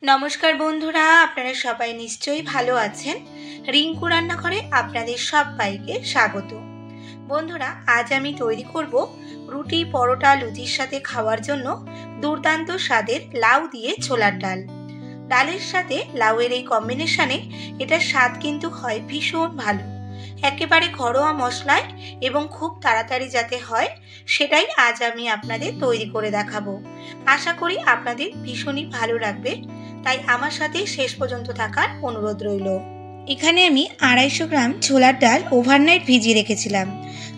নমস্কার বন্ধুরা, আপনারা সবাই নিশ্চয়ই ভালো আছেন। রিঙ্কু রান্নাঘরে আপনাদের সবাইকে স্বাগত। বন্ধুরা, আজ আমি তৈরি করব রুটি, পরোটা, লুচির সাথে খাওয়ার জন্য দুর্দান্ত স্বাদের লাউ দিয়ে ছোলার ডাল। ডালের সাথে লাউয়ের এই কম্বিনেশনে এটার স্বাদ কিন্তু হয় ভীষণ ভালো। একেবারে ঘরোয়া মশলায় এবং খুব তাড়াতাড়ি যাতে হয় সেটাই আজ আমি আপনাদের তৈরি করে দেখাবো। আশা করি আপনাদের ভীষণই ভালো লাগবে, তাই আমার সাথে শেষ পর্যন্ত থাকার অনুরোধ রইল। এখানে আমি 250 গ্রাম ছোলার ডাল ওভারনাইট ভিজিয়ে রেখেছিলাম।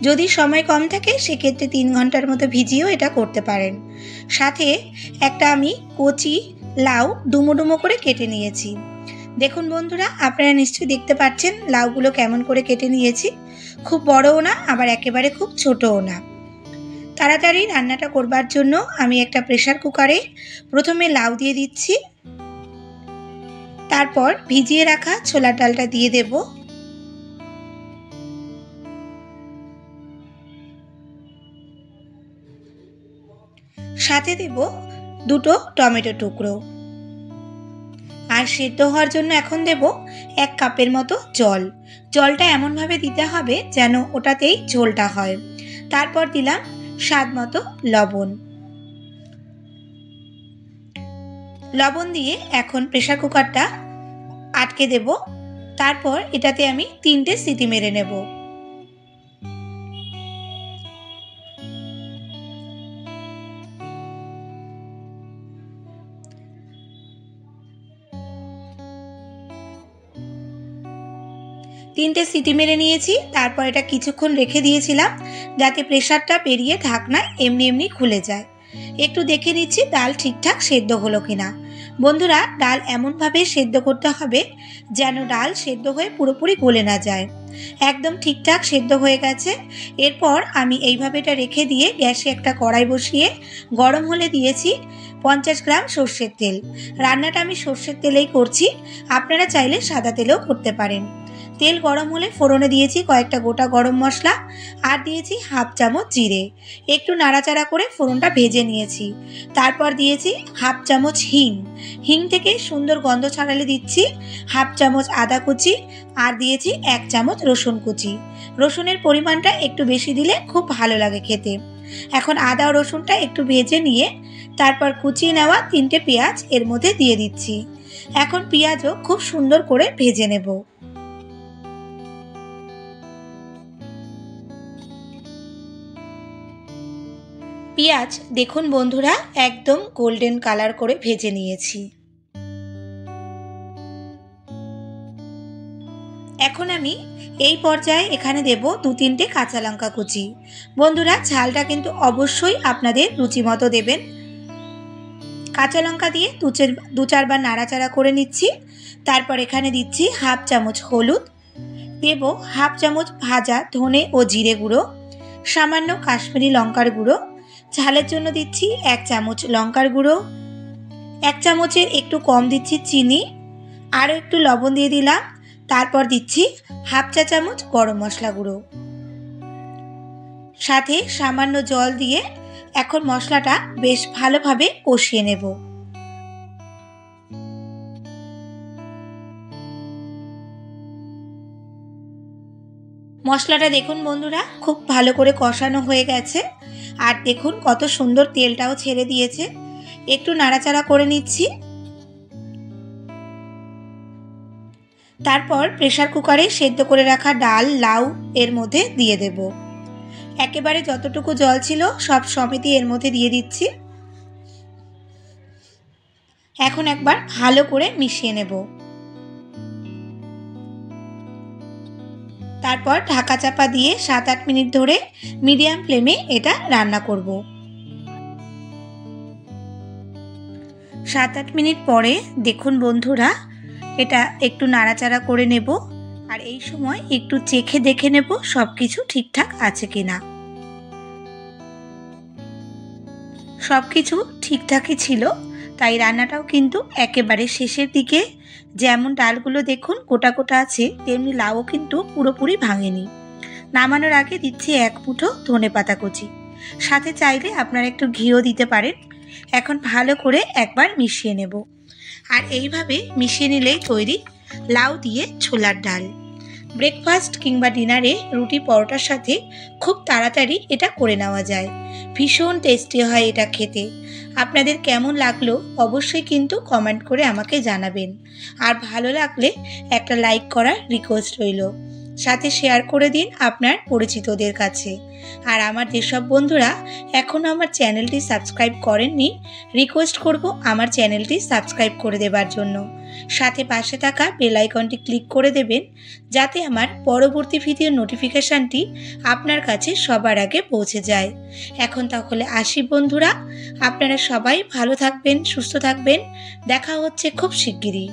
যদি সময় কম থাকে সেক্ষেত্রে 3 ঘন্টার মতো ভিজিয়েও এটা করতে পারেন। সাথে একটা আমি কচি লাউ ডুমো ডুমো করে কেটে নিয়েছি। দেখুন বন্ধুরা, আপনারা নিশ্চয়ই দেখতে পাচ্ছেন লাউগুলো কেমন করে কেটে নিয়েছি। খুব বড়ও না, আবার একেবারে খুব ছোটও না। তাড়াতাড়ি রান্নাটা করবার জন্য আমি একটা প্রেসার কুকারে প্রথমে লাউ দিয়ে দিচ্ছি, তারপর ভিজিয়ে রাখা ছোলার ডালটা দিয়ে দেব। সাথে দেব 2টো টমেটো টুকরো, আর সেদ্ধ হওয়ার জন্য এখন দেব 1 কাপের মতো জল। জলটা এমনভাবে দিতে হবে যেন ওটাতেই ঝোলটা হয়। তারপর দিলাম স্বাদ মতো লবণ। লবণ দিয়ে এখন প্রেসার কুকারটা আটকে দেব। তারপর এটাতে আমি 3টে সিটি মেরে নেব। তিনটে সিটি মেরে নিয়েছি। তারপর এটা কিছুক্ষণ রেখে দিয়েছিলাম যাতে প্রেসারটা পেরিয়ে ঢাকনা এমনি এমনি খুলে যায়। একটু দেখে নিচ্ছি ডাল ঠিকঠাক সেদ্ধ হলো কিনা। বন্ধুরা, ডাল এমনভাবে সেদ্ধ করতে হবে যেন ডাল সেদ্ধ হয়ে পুরোপুরি গলে না যায়। একদম ঠিকঠাক সেদ্ধ হয়ে গেছে। এরপর আমি এইভাবে এটা রেখে দিয়ে গ্যাসে একটা কড়াই বসিয়ে গরম হলে দিয়েছি 50 গ্রাম সর্ষের তেল। রান্নাটা আমি সর্ষের তেলেই করছি, আপনারা চাইলে সাদা তেলেও করতে পারেন। তেল গরম হলে ফোড়নে দিয়েছি কয়েকটা গোটা গরম মশলা, আর দিয়েছি 1/2 চামচ জিরে। একটু নাড়াচাড়া করে ফোড়নটা ভেজে নিয়েছি। তারপর দিয়েছি 1/2 চামচ হিং। হিং থেকে সুন্দর গন্ধ ছাড়ালে দিচ্ছি 1/2 চামচ আদা কুচি, আর দিয়েছি 1 চামচ রসুন কুচি। রসুনের পরিমাণটা একটু বেশি দিলে খুব ভালো লাগে খেতে। এখন আদা ও রসুনটা একটু ভেজে নিয়ে তারপর কুচিয়ে নেওয়া 3টে পেঁয়াজ এর মধ্যে দিয়ে দিচ্ছি। এখন পেঁয়াজও খুব সুন্দর করে ভেজে নেব। পেঁয়াজ দেখুন বন্ধুরা, একদম গোল্ডেন কালার করে ভেজে নিয়েছি। এখন আমি এই পর্যায়ে এখানে দেব 2-3টে কাঁচা লঙ্কা কুচি। বন্ধুরা, ঝালটা কিন্তু অবশ্যই আপনাদের রুচি মতো দেবেন। কাঁচা লঙ্কা দিয়ে 2-4 বার নাড়াচাড়া করে নিচ্ছি। তারপর এখানে দিচ্ছি 1/2 চামচ হলুদ, দেব 1/2 চামচ ভাজা ধনে ও জিরে গুঁড়ো, সামান্য কাশ্মীরি লঙ্কার গুঁড়ো, ঝালের জন্য দিচ্ছি 1 চামচ লঙ্কার গুঁড়ো, 1 চামচের একটু কম দিচ্ছি চিনি, আরও একটু লবণ দিয়ে দিলাম। তারপর দিচ্ছি 1/2 চা চামচ গরম মশলা গুঁড়ো, সাথে সামান্য জল দিয়ে এখন মশলাটা বেশ ভালোভাবে কষিয়ে নেব। মশলাটা দেখুন বন্ধুরা, খুব ভালো করে কষানো হয়ে গেছে, আর দেখুন কত সুন্দর তেলটাও ছেড়ে দিয়েছে। একটু নাড়াচাড়া করে নিচ্ছি। তারপর প্রেসার কুকারে সেদ্ধ করে রাখা ডাল, লাউ এর মধ্যে দিয়ে দেব। একেবারে যতটুকু জল ছিল সব সমেত এর মধ্যে দিয়ে দিচ্ছি। এখন একবার ভালো করে মিশিয়ে নেব। তারপর ঢাকা চাপা দিয়ে 7-8 মিনিট ধরে মিডিয়াম ফ্লেমে এটা রান্না করব। 7-8 মিনিট পরে দেখুন বন্ধুরা, এটা একটু নাড়াচাড়া করে নেব, আর এই সময় একটু চেখে দেখে নেব সব কিছু ঠিকঠাক আছে কিনা। সব কিছু ঠিকঠাকই ছিল, তাই রান্নাটাও কিন্তু একেবারে শেষের দিকে। যেমন ডালগুলো দেখুন গোটা গোটা আছে, তেমনি লাউও কিন্তু পুরোপুরি ভাঙেনি। নামানোর আগে দিচ্ছি 1 মুঠো ধনেপাতা কুচি, সাথে চাইলে আপনারা একটু ঘিও দিতে পারেন। এখন ভালো করে একবার মিশিয়ে নেব। আর এইভাবে মিশিয়ে নিলেই তৈরি লাউ দিয়ে ছোলার ডাল। ব্রেকফাস্ট কিংবা ডিনারে রুটি পরোটার সাথে খুব তাড়াতাড়ি এটা করে নেওয়া যায়। ভীষণ টেস্টি হয় এটা খেতে। আপনাদের কেমন লাগলো অবশ্যই কিন্তু কমেন্ট করে আমাকে জানাবেন। আর ভালো লাগলে একটা লাইক করার রিকোয়েস্ট রইল। সাথে শেয়ার করে দিন আপনার পরিচিতদের কাছে। আর আমার যেসব বন্ধুরা এখনও আমার চ্যানেলটি সাবস্ক্রাইব করেননি, রিকোয়েস্ট করব আমার চ্যানেলটি সাবস্ক্রাইব করে দেবার জন্য। সাথে পাশে থাকা বেল আইকনটি ক্লিক করে দেবেন, যাতে আমার পরবর্তী ভিডিওর নোটিফিকেশানটি আপনার কাছে সবার আগে পৌঁছে যায়। এখন তাহলে আসি বন্ধুরা, আপনারা সবাই ভালো থাকবেন, সুস্থ থাকবেন। দেখা হচ্ছে খুব শিগগিরই।